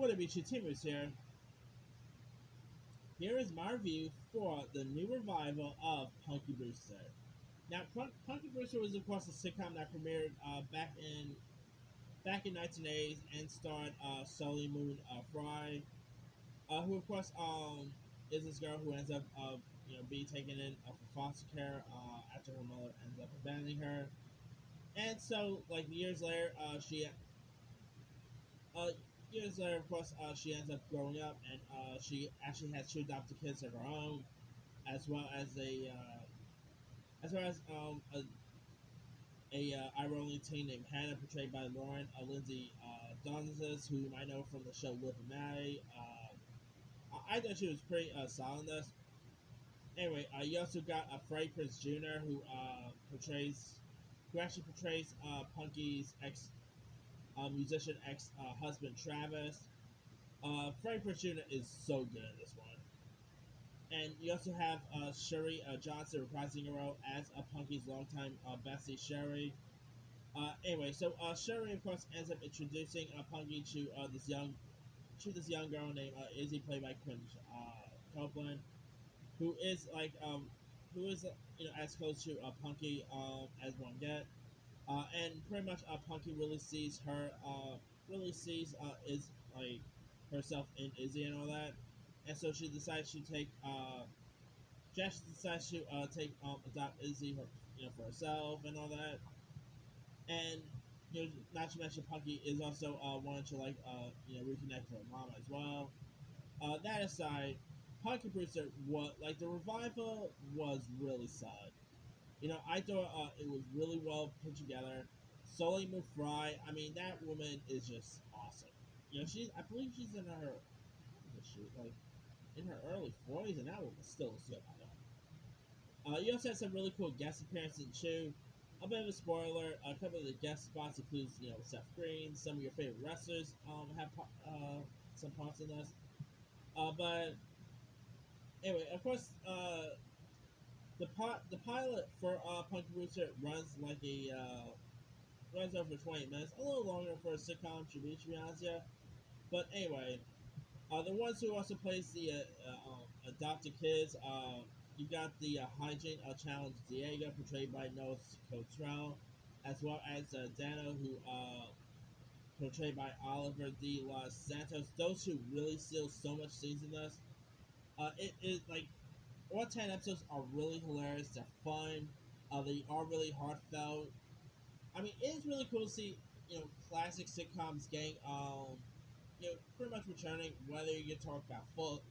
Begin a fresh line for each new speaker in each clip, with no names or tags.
What up, YouTube Teamers here. Here is my review for the new revival of Punky Brewster. Now, Punky Brewster was, of course, a sitcom that premiered back in 1980s and starred Sully Moon Fry, who, of course, is this girl who ends up, being taken in for foster care after her mother ends up abandoning her. And so, like uh, years later, of course, she ends up growing up, and she actually has two adopted kids of her own, as well as a eye-rolling teen named Hannah, portrayed by Lauren Lindsay Douglas, who you might know from the show Live and Marry. I thought she was pretty solid in this. Anyway, you also got Freddie Prinze Jr., who actually portrays Punky's ex musician ex husband Travis. Freddie Prinze Jr. is so good in this one. And you also have Sherry Johnson reprising her role as Punky's longtime bestie Sherry. Anyway, so Sherry of course ends up introducing Punky to this young girl named Izzy, played by Quinn Copeland, who is as close to Punky as one get. And pretty much Punky really sees is like herself in Izzy and all that, and so she decides to take adopt Izzy for herself and all that, and not to mention Punky is also wanting to reconnect with her mama as well. That aside, Punky Brewster, what like the revival was really solid. I thought it was really well put together. Sully Fry, I mean, that woman is just awesome. I believe she's in her early 40s, and that woman still looks good. You also had some really cool guest appearances too. A bit of a spoiler: a couple of the guest spots includes Seth Green, some of your favorite wrestlers have some parts in this. But anyway, of course, the pilot for Punky Brewster runs over 20 minutes, a little longer for a sitcom to be honest, yeah. But anyway, the ones who also plays the adopted kids, you got the hygiene challenge Diego, portrayed by Noah Cottrell, as well as Dano, who portrayed by Oliver de Los Santos. Those who really steal so much scenes in this. It is like all 10 episodes are really hilarious. They're fun. They are really heartfelt. I mean, it is really cool to see classic sitcoms getting pretty much returning. Whether you talk about Full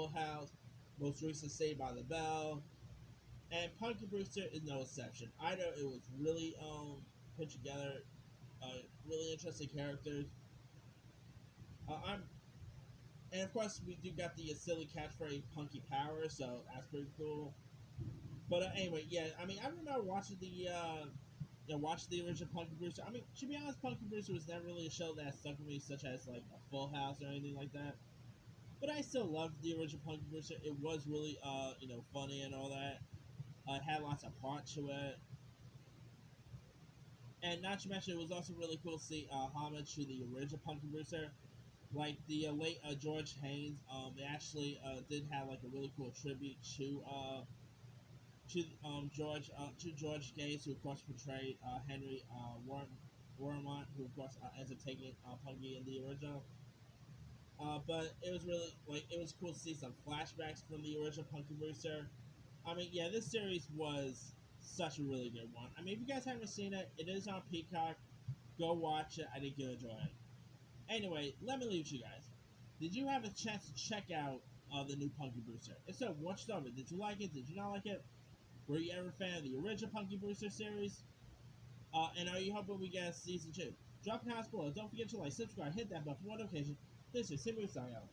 House, most recent Saved by the Bell, and Punky Brewster is no exception. I know it was really put together, really interesting characters. I'm and of course we do got the silly catchphrase Punky Power, so that's pretty cool. But anyway, yeah, I mean, I remember watching the original Punky Brewster. I mean, to be honest, Punky Brewster was never really a show that stuck with me, such as like a Full House or anything like that. But I still loved the original Punky Brewster. It was really, funny and all that. It had lots of heart to it, and not to mention, it was also really cool to see homage to the original Punky Brewster. Like the late George Haynes, they actually did have like a really cool tribute to George Gates, who of course portrayed Henry Warmont, who of course ends up taking Punky in the original. But it was really it was cool to see some flashbacks from the original Punky Brewster. I mean, yeah, this series was such a really good one. I mean, if you guys haven't seen it, it is on Peacock. Go watch it. I think you'll enjoy it. Anyway, let me leave you guys. Did you have a chance to check out the new Punky Brewster? If so, what you thought of it? Did you like it? Did you not like it? Were you ever a fan of the original Punky Brewster series? And are you hoping we get a season 2? Drop a comment below. Don't forget to like, subscribe, hit that bell for notifications. This is Simba signing out.